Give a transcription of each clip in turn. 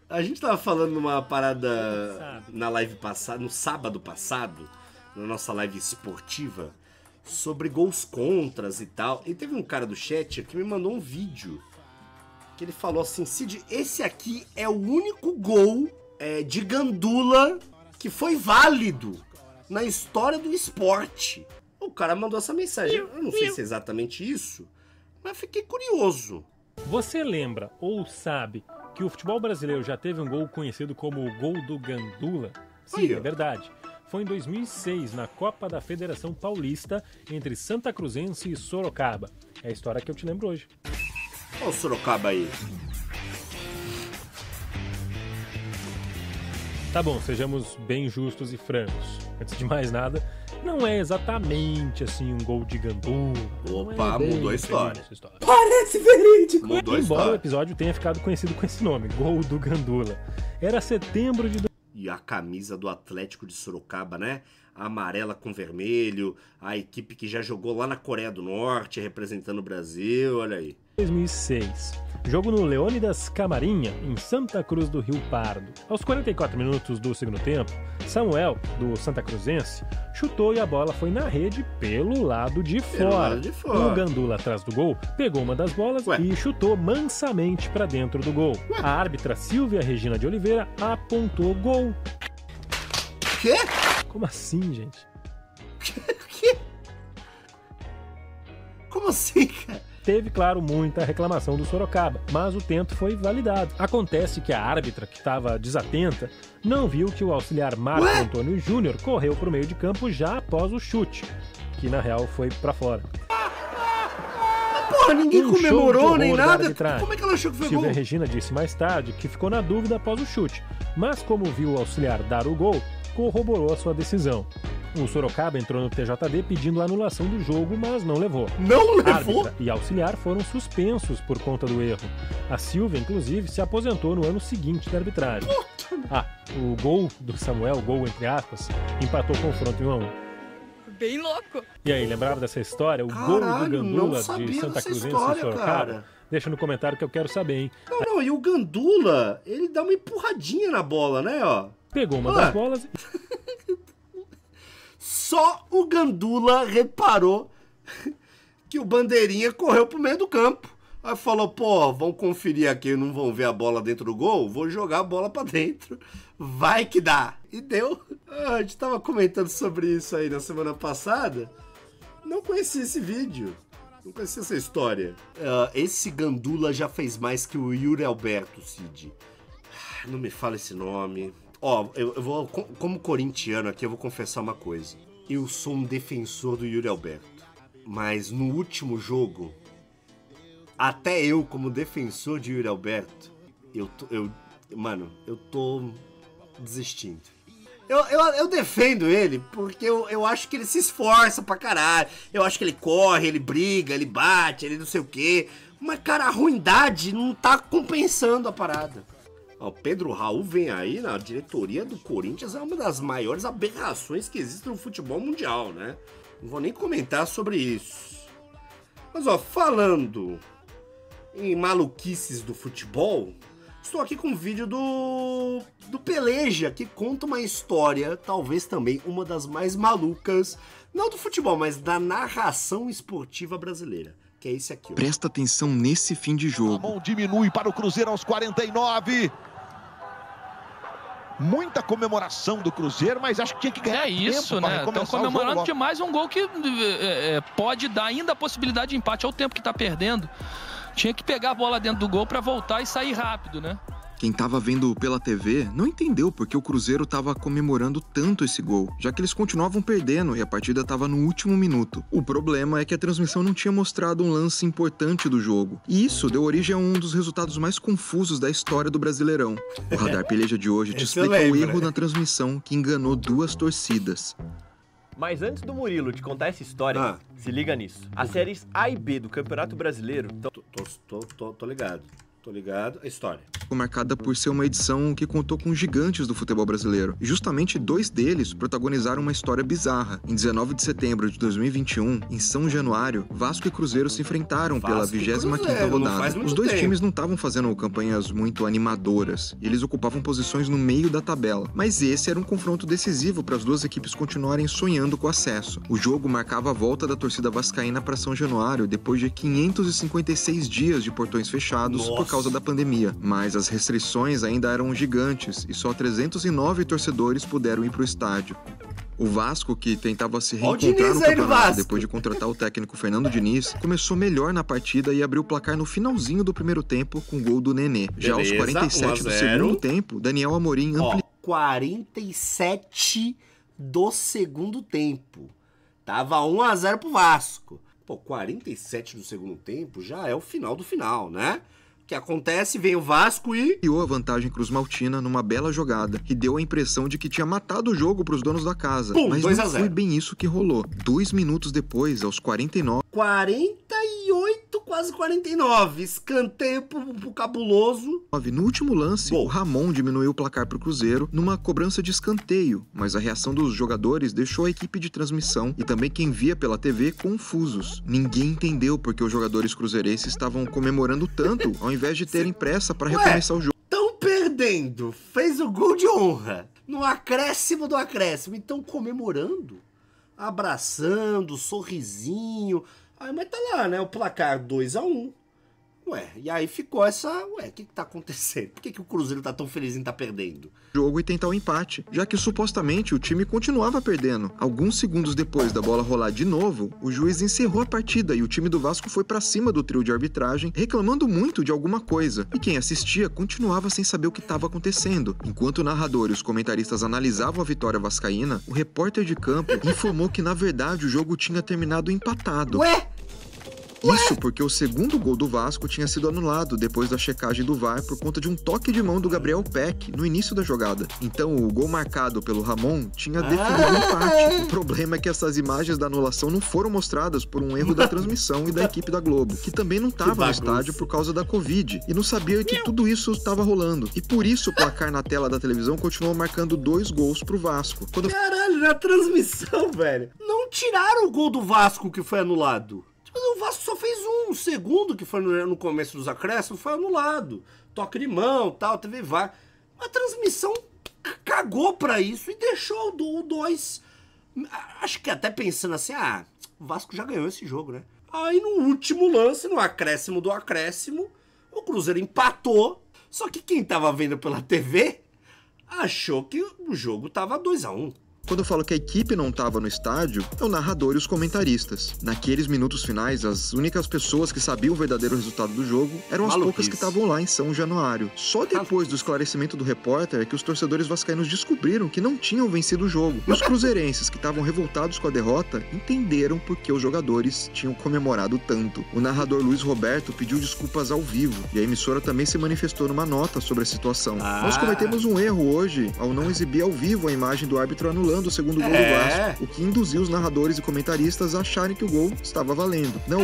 A gente tava falando numa parada na live passada, no sábado passado, na nossa live esportiva, sobre gols contras e tal. E teve um cara do chat que me mandou um vídeo que ele falou assim: Cid, esse aqui é o único gol de gandula que foi válido na história do esporte. O cara mandou essa mensagem. Eu não sei se é exatamente isso, mas fiquei curioso. Você lembra ou sabe que o futebol brasileiro já teve um gol conhecido como o gol do Gandula? Sim, é verdade. Foi em 2006, na Copa da Federação Paulista, entre Santa Cruzense e Sorocaba. É a história que eu te lembro hoje. Olha o Sorocaba aí. Tá bom, sejamos bem justos e francos. Antes de mais nada, não é exatamente assim um gol de Gandula. Opa, mudou a história. Parece verídico. Mudou a Embora história. o episódio tenha ficado conhecido com esse nome, Gol do Gandula. Era setembro de... E a camisa do Atlético de Sorocaba, né? A amarela com vermelho, a equipe que já jogou lá na Coreia do Norte, representando o Brasil, olha aí. 2006. Jogo no Leônidas Camarinha, em Santa Cruz do Rio Pardo. Aos 44 minutos do segundo tempo, Samuel, do Santa Cruzense, chutou e a bola foi na rede pelo lado de fora. O Gandula, atrás do gol, pegou uma das bolas e chutou mansamente para dentro do gol. A árbitra Silvia Regina de Oliveira apontou gol. Quê? Como assim, gente? Quê? Como assim, cara? Teve, claro, muita reclamação do Sorocaba, mas o tento foi validado. Acontece que a árbitra, que estava desatenta, não viu que o auxiliar Marco Antônio Júnior correu para o meio de campo já após o chute, que na real foi para fora. Porra, ninguém comemorou nem nada. Como é que ela achou que foi Silvia gol? Regina disse mais tarde que ficou na dúvida após o chute, mas como viu o auxiliar dar o gol, corroborou a sua decisão. O Sorocaba entrou no TJD pedindo a anulação do jogo, mas não levou. Não levou? Árbitra e auxiliar foram suspensos por conta do erro. A Silvia, inclusive, se aposentou no ano seguinte da arbitragem. O gol do Samuel, gol entre aspas, empatou o confronto em 1-1. Bem louco. E aí, lembrava dessa história? O gol do Gandula de Santa Cruzense e Sorocaba? Cara. Deixa no comentário que eu quero saber, hein? Não, e o Gandula, ele dá uma empurradinha na bola, né, ó. Pegou uma das bolas... Só o Gandula reparou que o Bandeirinha correu pro meio do campo. Aí falou, pô, vão conferir aqui, não vão ver a bola dentro do gol? Vou jogar a bola pra dentro. Vai que dá. E deu. A gente tava comentando sobre isso aí na semana passada. Não conhecia esse vídeo. Não conhecia essa história. Esse Gandula já fez mais que o Yuri Alberto, Cid. Não me fala esse nome. Ó, eu vou, como corintiano aqui, eu vou confessar uma coisa. Eu sou um defensor do Yuri Alberto. Mas no último jogo, até eu, como defensor de Yuri Alberto, eu tô desistindo. Eu defendo ele porque eu acho que ele se esforça pra caralho. Eu acho que ele corre, ele briga, ele bate, ele não sei o quê. Mas, cara, a ruindade não tá compensando a parada. O Pedro Raul vem aí na diretoria do Corinthians, é uma das maiores aberrações que existem no futebol mundial, né? Não vou nem comentar sobre isso. Mas, ó, falando em maluquices do futebol, estou aqui com um vídeo do Peleja, que conta uma história, talvez também uma das mais malucas, não do futebol, mas da narração esportiva brasileira. Que é esse aqui, ó. Presta atenção nesse fim de jogo. A mão diminui para o Cruzeiro aos 49. Muita comemoração do Cruzeiro, mas acho que tinha que ganhar isso, né? Estão comemorando demais um gol que pode dar ainda a possibilidade de empate ao tempo que está perdendo. Tinha que pegar a bola dentro do gol para voltar e sair rápido, né? Quem tava vendo pela TV não entendeu porque o Cruzeiro tava comemorando tanto esse gol, já que eles continuavam perdendo e a partida tava no último minuto. O problema é que a transmissão não tinha mostrado um lance importante do jogo, e isso deu origem a um dos resultados mais confusos da história do Brasileirão. O Radar Peleja de hoje te explica o erro na transmissão que enganou duas torcidas. Mas antes do Murilo te contar essa história, se liga nisso. As séries A e B do Campeonato Brasileiro... Tô ligado. A história. marcada por ser uma edição que contou com gigantes do futebol brasileiro. E justamente 2 deles protagonizaram uma história bizarra. Em 19 de setembro de 2021, em São Januário, Vasco e Cruzeiro se enfrentaram pela 25ª rodada. Os dois times não estavam fazendo campanhas muito animadoras, e eles ocupavam posições no meio da tabela. Mas esse era um confronto decisivo para as duas equipes continuarem sonhando com o acesso. O jogo marcava a volta da torcida vascaína para São Januário depois de 556 dias de portões fechados por causa da pandemia. Mas as restrições ainda eram gigantes e só 309 torcedores puderam ir para o estádio. O Vasco, que tentava se reencontrar no campeonato depois de contratar o técnico Fernando Diniz, começou melhor na partida e abriu o placar no finalzinho do primeiro tempo com o gol do Nenê. Já aos 47 do segundo tempo, Daniel Amorim ampliou. 47 do segundo tempo. Tava 1-0 pro Vasco. Pô, 47 do segundo tempo já é o final do final, né? O que acontece, vem o Vasco e... criou a vantagem cruzmaltina numa bela jogada, que deu a impressão de que tinha matado o jogo pros donos da casa. Pum, mas não foi bem isso que rolou. 2 minutos depois, aos 49... 48, quase 49. Escanteio pro cabuloso. No último lance, o Ramon diminuiu o placar pro Cruzeiro numa cobrança de escanteio, mas a reação dos jogadores deixou a equipe de transmissão e também quem via pela TV confusos. Ninguém entendeu porque os jogadores cruzeirenses estavam comemorando tanto, ao invés de terem pressa para recomeçar o jogo. Estão perdendo. Fez o gol de honra. No acréscimo do acréscimo. Então comemorando, abraçando, sorrisinho. Aí, mas tá lá, né? O placar 2-1. Ué, e aí ficou essa... Ué, o que tá acontecendo? Por que o Cruzeiro tá tão feliz em tá perdendo? Jogo e tentar o empate, já que supostamente o time continuava perdendo. Alguns segundos depois da bola rolar de novo, o juiz encerrou a partida e o time do Vasco foi pra cima do trio de arbitragem, reclamando muito de alguma coisa. E quem assistia continuava sem saber o que estava acontecendo. Enquanto o narrador e os comentaristas analisavam a vitória vascaína, o repórter de campo informou que na verdade o jogo tinha terminado empatado. Ué? Isso porque o segundo gol do Vasco tinha sido anulado depois da checagem do VAR por conta de um toque de mão do Gabriel Peck no início da jogada. Então o gol marcado pelo Ramon tinha definido o empate. O problema é que essas imagens da anulação não foram mostradas por um erro da transmissão e da equipe da Globo, que também não estava no estádio por causa da Covid e não sabia que tudo isso estava rolando. E por isso o placar na tela da televisão continuou marcando 2 gols pro Vasco. Caralho, na transmissão, velho. Não tiraram o gol do Vasco que foi anulado. O Vasco só fez um segundo, que foi no começo dos acréscimos, foi anulado. Toque de mão, tal, teve VAR. A transmissão cagou pra isso e deixou o 2. Acho que até pensando assim, o Vasco já ganhou esse jogo, né? Aí no último lance, no acréscimo do acréscimo, o Cruzeiro empatou. Só que quem tava vendo pela TV achou que o jogo tava 2-1. Quando eu falo que a equipe não estava no estádio, é o narrador e os comentaristas. Naqueles minutos finais, as únicas pessoas que sabiam o verdadeiro resultado do jogo eram as poucas que estavam lá em São Januário. Só depois do esclarecimento do repórter é que os torcedores vascaínos descobriram que não tinham vencido o jogo. E os cruzeirenses, que estavam revoltados com a derrota, entenderam por que os jogadores tinham comemorado tanto. O narrador Luiz Roberto pediu desculpas ao vivo, e a emissora também se manifestou numa nota sobre a situação. Nós cometemos um erro hoje ao não exibir ao vivo a imagem do árbitro anulando o segundo gol do Vasco, o que induziu os narradores e comentaristas a acharem que o gol estava valendo. Não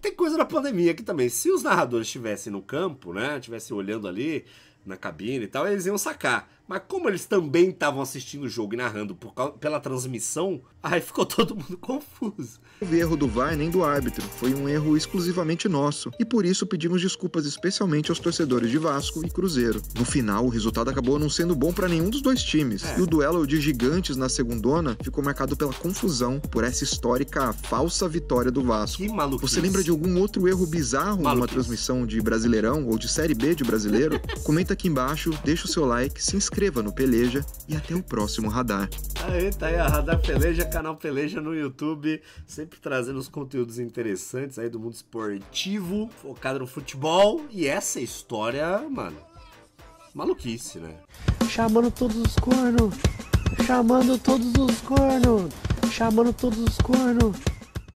tem coisa da pandemia aqui também. Se os narradores estivessem no campo, né, estivessem olhando ali na cabine e tal, eles iam sacar. Mas como eles também estavam assistindo o jogo e narrando pela transmissão, aí ficou todo mundo confuso. Não houve erro do VAR nem do árbitro, foi um erro exclusivamente nosso. E por isso pedimos desculpas especialmente aos torcedores de Vasco e Cruzeiro. No final, o resultado acabou não sendo bom para nenhum dos dois times. E o duelo de gigantes na segundona ficou marcado pela confusão por essa histórica falsa vitória do Vasco. Que maluquice. Você lembra de algum outro erro bizarro numa transmissão de Brasileirão ou de Série B de Brasileiro? Comenta aqui embaixo, deixa o seu like, se inscreva no Peleja e até o próximo Radar. Tá aí a Radar Peleja, canal Peleja no YouTube, sempre trazendo os conteúdos interessantes aí do mundo esportivo, focado no futebol, e essa história, mano, maluquice, né? Chamando todos os cornos, chamando todos os cornos, chamando todos os cornos.